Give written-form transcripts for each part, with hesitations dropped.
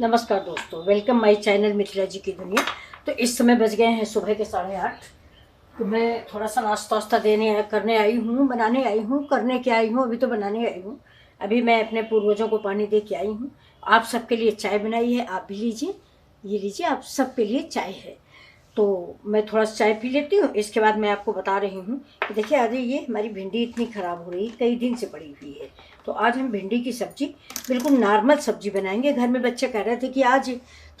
नमस्कार दोस्तों, welcome my channel Mithila जी की दुनिया। तो इस समय बज गए हैं सुबह के 8:30। तो मैं थोड़ा सा नाश्ता वास्ता करने आई हूँ, बनाने आई हूँ, करने के आई हूँ, अभी तो बनाने आई हूँ। अभी मैं अपने पूर्वजों को पानी दे के आई हूँ। आप सबके लिए चाय बनाई है, आप भी लीजिए। ये लीजिए, आप सबके लिए चाय है। तो मैं थोड़ा सा चाय पी लेती हूँ, इसके बाद मैं आपको बता रही हूँ कि देखिए आज ये हमारी भिंडी इतनी ख़राब हो रही, कई दिन से पड़ी हुई है। तो आज हम भिंडी की सब्ज़ी बिल्कुल नॉर्मल सब्ज़ी बनाएंगे। घर में बच्चे कह रहे थे कि आज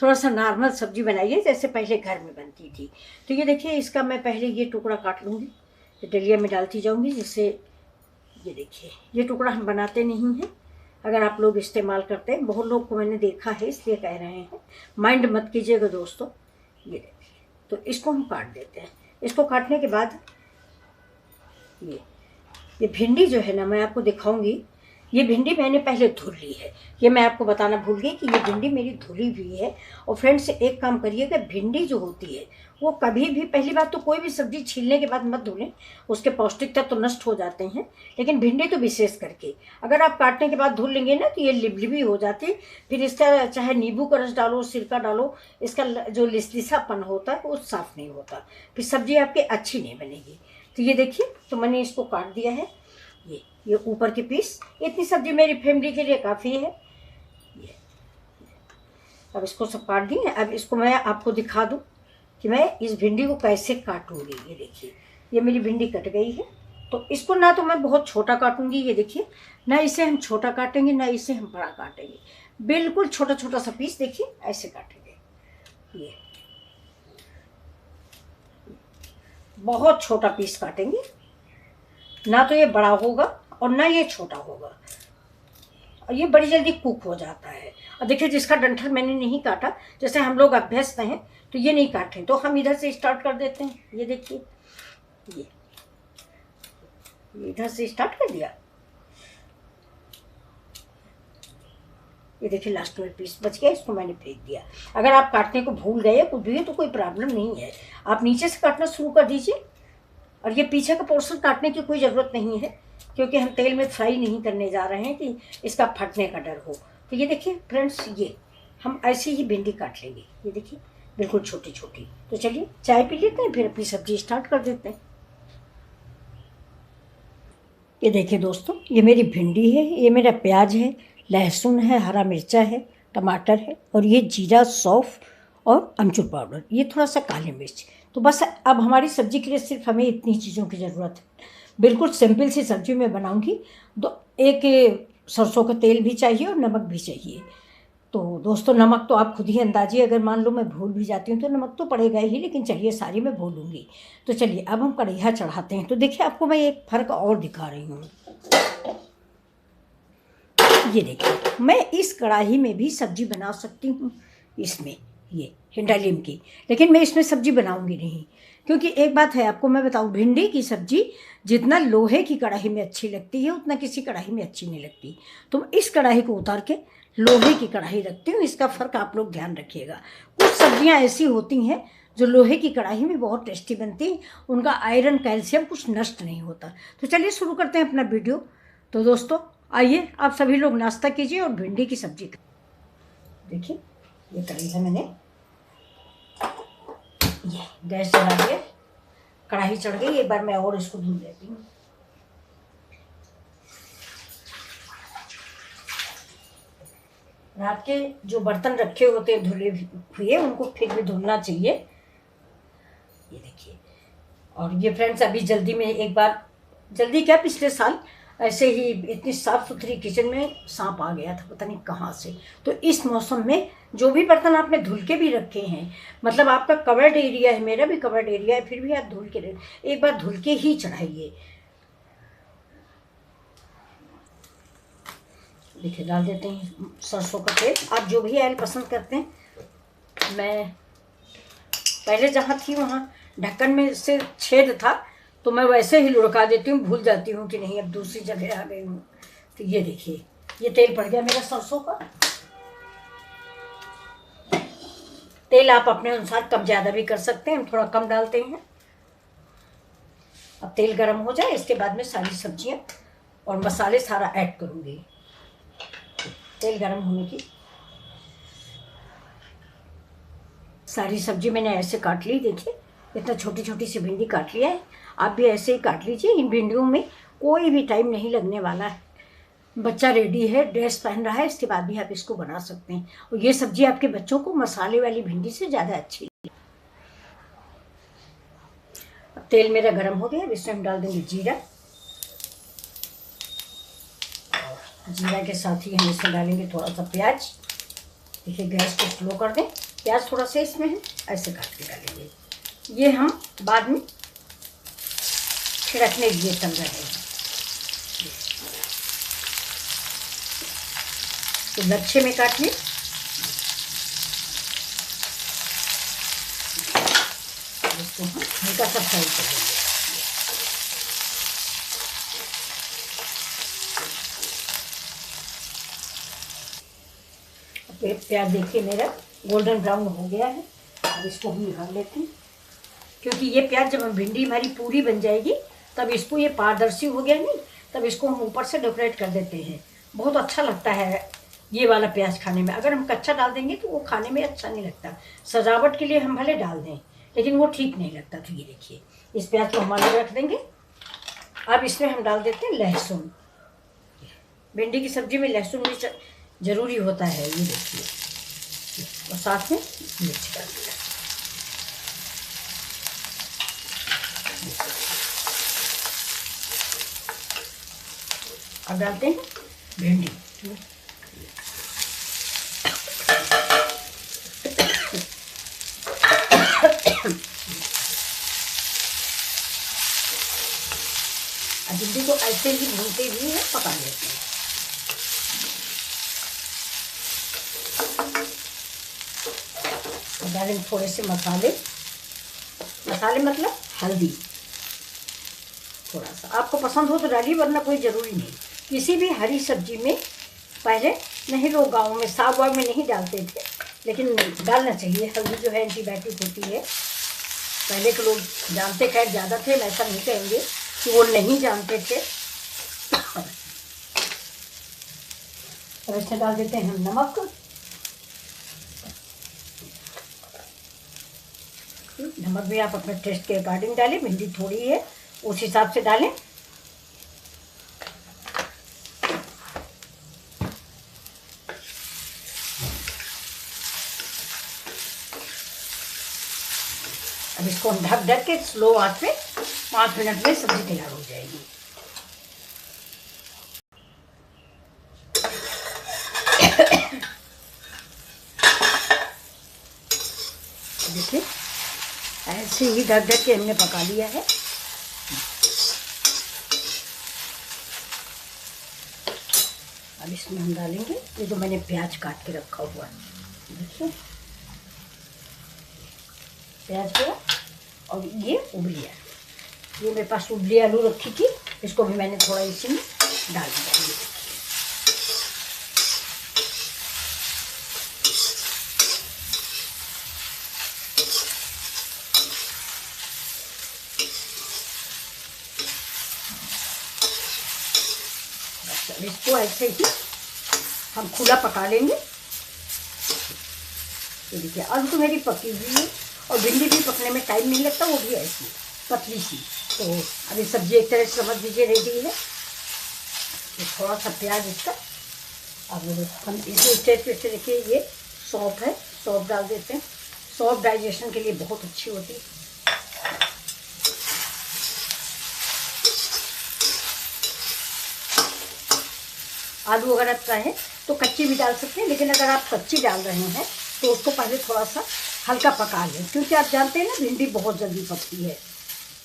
थोड़ा सा नॉर्मल सब्ज़ी बनाइए जैसे पहले घर में बनती थी। तो ये देखिए, इसका मैं पहले ये टुकड़ा काट लूँगी, डलिया में डालती जाऊँगी, जिससे ये देखिए ये टुकड़ा हम बनाते नहीं हैं। अगर आप लोग इस्तेमाल करते हैं, बहुत लोग को मैंने देखा है इसलिए कह रहे हैं, माइंड मत कीजिएगा दोस्तों। ये देखिए, तो इसको हम काट देते हैं। इसको काटने के बाद ये भिंडी जो है ना, मैं आपको दिखाऊंगी। ये भिंडी मैंने पहले धुल ली है, ये मैं आपको बताना भूल गई कि ये भिंडी मेरी धुली हुई है। और फ्रेंड्स, एक काम करिएगा, भिंडी जो होती है वो कभी भी, पहली बात तो कोई भी सब्जी छीलने के बाद मत धुलें, उसके पौष्टिक तत्व तो नष्ट हो जाते हैं। लेकिन भिंडी तो विशेष करके अगर आप काटने के बाद धुल लेंगे ना, तो ये लिबलिबी हो जाती है। फिर इसका चाहे नींबू का रस डालो, सिरका डालो, इसका जो लिसलिसापन होता है वो साफ नहीं होता, फिर सब्जी आपकी अच्छी नहीं बनेगी। तो ये देखिए, तो मैंने इसको काट दिया है। ये ऊपर के पीस, इतनी सब्जी मेरी फैमिली के लिए काफ़ी है। ये अब इसको सब काट दिए। अब इसको मैं आपको दिखा दूं कि मैं इस भिंडी को कैसे काटूंगी। ये देखिए, ये मेरी भिंडी कट गई है। तो इसको ना तो मैं बहुत छोटा काटूंगी, ये देखिए, ना इसे हम छोटा काटेंगे ना इसे हम बड़ा काटेंगे, बिल्कुल छोटा छोटा सा पीस देखिए ऐसे काटेंगे। ये बहुत छोटा पीस काटेंगे, ना तो ये बड़ा होगा और ना ये छोटा होगा, और ये बड़ी जल्दी कुक हो जाता है। और देखिए, जिसका डंठल मैंने नहीं काटा, जैसे हम लोग अभ्यस्त हैं तो ये नहीं काटें, तो हम इधर से स्टार्ट कर देते हैं। ये देखिए, ये इधर से स्टार्ट कर दिया। ये देखिए, लास्ट में पीस बच गया, इसको मैंने फेंक दिया। अगर आप काटने को भूल गए कुछ भी तो कोई प्रॉब्लम नहीं है, आप नीचे से काटना शुरू कर दीजिए। और ये पीछे का पोर्शन काटने की कोई ज़रूरत नहीं है, क्योंकि हम तेल में फ्राई नहीं करने जा रहे हैं कि इसका फटने का डर हो। तो ये देखिए फ्रेंड्स, ये हम ऐसे ही भिंडी काट लेंगे। ये देखिए, बिल्कुल छोटी छोटी। तो चलिए चाय पी लेते हैं, फिर अपनी सब्जी स्टार्ट कर देते हैं। ये देखिए दोस्तों, ये मेरी भिंडी है, ये मेरा प्याज है, लहसुन है, हरा मिर्चा है, टमाटर है, और ये जीरा, सौंफ और अमचूर पाउडर, ये थोड़ा सा काली मिर्च। तो बस अब हमारी सब्जी के लिए सिर्फ हमें इतनी चीज़ों की ज़रूरत है। बिल्कुल सिंपल सी सब्जी मैं बनाऊंगी। एक सरसों का तेल भी चाहिए और नमक भी चाहिए। तो दोस्तों, नमक तो आप खुद ही अंदाजिए, अगर मान लो मैं भूल भी जाती हूँ तो नमक तो पड़ेगा ही, लेकिन चलिए सारी मैं भूलूंगी। तो चलिए अब हम कढ़ैया चढ़ाते हैं। तो देखिए, आपको मैं एक फ़र्क और दिखा रही हूँ। ये देखिए, मैं इस कढ़ाई में भी सब्जी बना सकती हूँ, इसमें ये हिंडालिम की, लेकिन मैं इसमें सब्जी बनाऊंगी नहीं। क्योंकि एक बात है आपको मैं बताऊं, भिंडी की सब्जी जितना लोहे की कढ़ाई में अच्छी लगती है उतना किसी कढ़ाई में अच्छी नहीं लगती। तो मैं इस कढ़ाई को उतार के लोहे की कढ़ाई रखती हूँ, इसका फ़र्क आप लोग ध्यान रखिएगा। कुछ सब्जियाँ ऐसी होती हैं जो लोहे की कढ़ाई में बहुत टेस्टी बनती हैं, उनका आयरन कैल्शियम कुछ नष्ट नहीं होता। तो चलिए शुरू करते हैं अपना वीडियो। तो दोस्तों आइए, आप सभी लोग नाश्ता कीजिए और भिंडी की सब्जी। देखिए, ये कढ़ाई है, मैंने ये गैस जला दिया, कढ़ाई चढ़ गई। एक बार मैं और इसको धुल लेती हूँ। रात के जो बर्तन रखे होते हैं धुले हुए, उनको फिर भी धुलना चाहिए। ये देखिए, और ये फ्रेंड्स अभी जल्दी में एक बार, जल्दी क्या, पिछले साल ऐसे ही इतनी साफ़ सुथरी किचन में सांप आ गया था, पता नहीं कहाँ से। तो इस मौसम में जो भी बर्तन आपने धुल के भी रखे हैं, मतलब आपका कवर्ड एरिया है, मेरा भी कवर्ड एरिया है, फिर भी आप धुल के एक बार धुल के ही चढ़ाइए। देखिए, डाल देते हैं सरसों का तेल। आप जो भी ऑयल पसंद करते हैं। मैं पहले जहाँ थी वहाँ ढक्कन में से छेद था, तो मैं वैसे ही लुढ़का देती हूँ, भूल जाती हूँ कि नहीं अब दूसरी जगह आ गई हूँ। तो ये देखिए, ये तेल पड़ गया मेरा सरसों का। तेल आप अपने अनुसार कम ज़्यादा भी कर सकते हैं, हम थोड़ा कम डालते हैं। अब तेल गरम हो जाए, इसके बाद में सारी सब्जियाँ और मसाले सारा ऐड करूँगी। तेल गरम होने की सारी सब्जी मैंने ऐसे काट ली, देखिए इतना छोटी छोटी सी भिंडी काट लिया है। आप भी ऐसे ही काट लीजिए। इन भिंडियों में कोई भी टाइम नहीं लगने वाला है। बच्चा रेडी है, ड्रेस पहन रहा है, इसके बाद भी आप इसको बना सकते हैं। और ये सब्जी आपके बच्चों को मसाले वाली भिंडी से ज़्यादा अच्छी लगती है। अब तेल मेरा गर्म हो गया, अब इसमें हम डाल देंगे जीरा। जीरा के साथ ही हम इसमें डालेंगे थोड़ा सा प्याज। देखिए गैस को स्लो कर दें। प्याज थोड़ा सा इसमें है, ऐसे काट के डालेंगे। ये हम बाद में छिड़कने लिए तल रहे हैं। तो लच्छे में काटिए। इसको हम हल्का सा फ्राई कर देंगे। प्याज देखिए मेरा गोल्डन ब्राउन हो गया है। अब इसको हम निकाल लेते हैं, क्योंकि ये प्याज जब हम भिंडी हमारी पूरी बन जाएगी तब इसको, ये पारदर्शी हो गया नहीं, तब इसको हम ऊपर से डेकोरेट कर देते हैं। बहुत अच्छा लगता है ये वाला प्याज खाने में। अगर हम कच्चा डाल देंगे तो वो खाने में अच्छा नहीं लगता। सजावट के लिए हम भले डाल दें, लेकिन वो ठीक नहीं लगता। तो ये देखिए इस प्याज को हम अलग रख देंगे। अब इसमें हम डाल देते हैं लहसुन। भिंडी की सब्जी में लहसुन भी ज़रूरी होता है, ये देखिए। और साथ में मिर्च डाल दिया। अब डालते हैं भिंडी। भिंडी को ऐसे ही भूनते हुए पका लेते हैं। डालेंगे थोड़े से मसाले। मसाले मतलब हल्दी थोड़ा सा, आपको पसंद हो तो डालिए, वरना कोई ज़रूरी नहीं। किसी भी हरी सब्जी में पहले नहीं, लोग गाँव में साग वाग में नहीं डालते थे, लेकिन डालना चाहिए। हल्दी जो है एंटीबायोटिक होती है। पहले के लोग जानते, खैर ज़्यादा थे, ऐसा नहीं कहेंगे कि वो नहीं जानते थे। और इसमें डाल देते हैं हम नमक। नमक भी आप अपने टेस्ट के अकॉर्डिंग डालें। भिंडी थोड़ी है उस हिसाब से डालें। अब इसको हम ढक ढक के स्लो आंच पे 5 मिनट में सब्जी तैयार हो जाएगी। देखिए ऐसे ही ढक ढक के हमने पका लिया है। अब इसमें हम डालेंगे ये जो मैंने प्याज काट के रखा हुआ है। देखिए प्याज को, और ये उबलिया, ये मेरे पास उबली आलू रखी थी, इसको भी मैंने थोड़ा इसी में डाल दिया। इसको ऐसे ही हम खुला पका लेंगे। तो देखिए आलू तो मेरी पकी हुई है, और भिंडी भी पकने में टाइम नहीं लगता, वो भी ऐसी पतली सी। तो अभी सब्जी एक तरह से समझ लीजिए रेडी है। तो थोड़ा सा प्याज इसका, अब हम इसी स्टेज पे से देखिए ये सौंफ है, सौंफ डाल देते हैं। सौंफ डाइजेशन के लिए बहुत अच्छी होती है। आलू अगर आप चाहें तो कच्ची भी डाल सकते हैं, लेकिन अगर आप कच्ची डाल रहे हैं तो उसको पहले थोड़ा सा हल्का पका लें, क्योंकि आप जानते हैं ना भिंडी बहुत जल्दी पकती है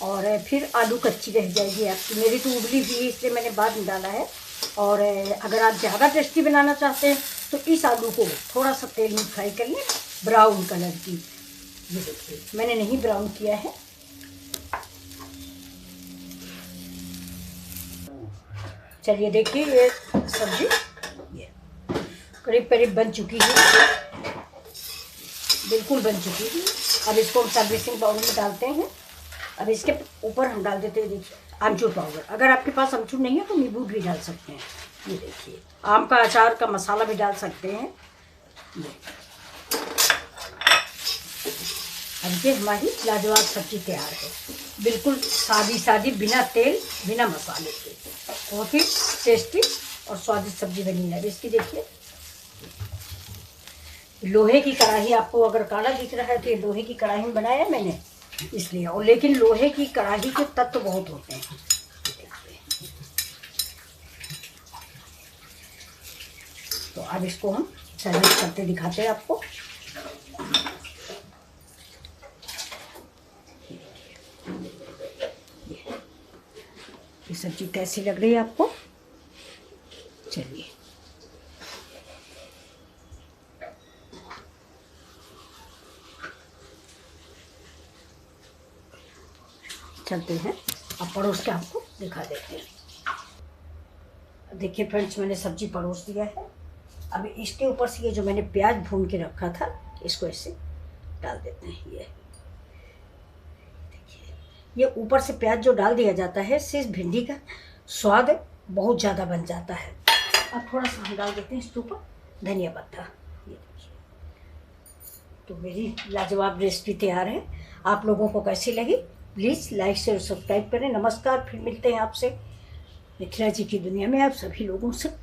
और फिर आलू कच्ची रह जाएगी आपकी। मेरी तो उबली हुई है इसलिए मैंने बाद में डाला है। और अगर आप ज़्यादा टेस्टी बनाना चाहते हैं तो इस आलू को थोड़ा सा तेल में फ्राई कर लें, ब्राउन कलर की। ये देखिए मैंने नहीं ब्राउन किया है। चलिए देखिए ये सब्जी ये करीब करीब बन चुकी है, बिल्कुल बन चुकी है। अब इसको हम सर्विसिंग बाउल में डालते हैं। अब इसके ऊपर हम डाल देते हैं देखिए आमचूर पाउडर। अगर आपके पास आमचूर नहीं है तो नींबू भी डाल सकते हैं। ये देखिए आम का अचार का मसाला भी डाल सकते हैं। अब ये हमारी लाजवाब सब्जी तैयार है, बिल्कुल सादी सादी, बिना तेल बिना मसाले के, बहुत ही टेस्टी और स्वादिष्ट सब्जी बनी है। इसकी देखिए, लोहे की कढ़ाई, आपको अगर काला दिख रहा है तो ये लोहे की कढ़ाई में बनाया है मैंने इसलिए, और लेकिन लोहे की कढ़ाई के तत्व बहुत होते हैं। तो अब इसको हम सर्विस करते दिखाते हैं आपको। ये सब्जी कैसी लग रही है आपको? चलिए, चलते हैं, अब परोस के आपको दिखा देते हैं। देखिए फ्रेंड्स, मैंने सब्जी परोस दिया है। अब इसके ऊपर से ये जो मैंने प्याज भून के रखा था, इसको ऐसे डाल देते हैं। ये देखिए, ये ऊपर से प्याज जो डाल दिया जाता है, इससे इस भिंडी का स्वाद बहुत ज़्यादा बन जाता है। अब थोड़ा सा हम डाल देते हैं इसके ऊपर धनिया पत्ता। ये देखिए, तो मेरी लाजवाब रेसिपी तैयार है। आप लोगों को कैसी लगी प्लीज़ लाइक शेयर सब्सक्राइब करें। नमस्कार, फिर मिलते हैं आपसे मिथिला जी की दुनिया में आप सभी लोगों से।